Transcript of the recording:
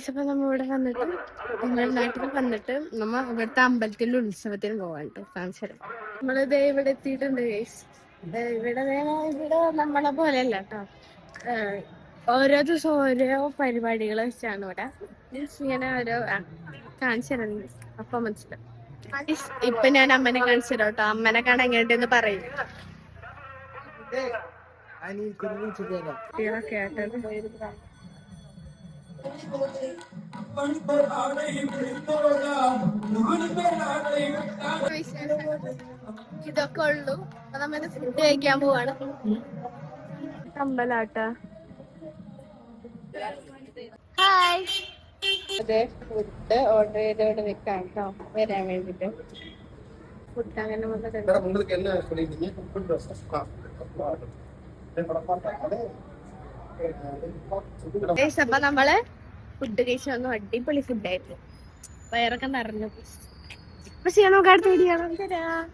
അപ്പൊ നമ്മ ഇവിടെ വന്നിട്ട് തമിഴ്നാട്ടിൽ വന്നിട്ട് നമ്മ ഇവിടുത്തെ അമ്പലത്തിൽ ഉത്സവത്തിന് പോകാൻ കേട്ടോ കാണിച്ചു. നമ്മളിത് ഇവിടെ എത്തിയിട്ടുണ്ട് ഗൈസ്. ഇവിടെ നമ്മളെ പോലെയല്ല കേട്ടോ. ഓരോ ദിവസം ഓരോ പരിപാടികൾ വെച്ചാണ് ഇവിടെ ഇങ്ങനെ ഓരോ കാണിച്ചു തരുന്നത്. അപ്പൊ മനസ്സിലാവും. ഇപ്പൊ ഞാൻ അമ്മനെ കാണിച്ചു തരാം കേട്ടോ. അമ്മനെ കാണാൻ എങ്ങോട്ടെന്ന് പറയും. ഇതൊക്കെ ഉള്ളു. അപ്പൊ നമ്മ ഫുഡ് കഴിക്കാൻ പോവാണ്. അമ്പലാട്ടാ. ഹായ്. അതെ, ഫുഡ് ഓർഡർ ചെയ്തോടെ നിൽക്കാം കേട്ടോ വരാൻ വേണ്ടിട്ട്. ഫുഡ് അങ്ങനെ അപ്പൊ നമ്മള് ഫുഡ് കഴിച്ചു വന്നു. അടിപൊളി ഫുഡായിരുന്നു. വയറൊക്കെ നിറഞ്ഞു. പക്ഷെ നമുക്ക് അടുത്ത വീഡിയോ തരാം.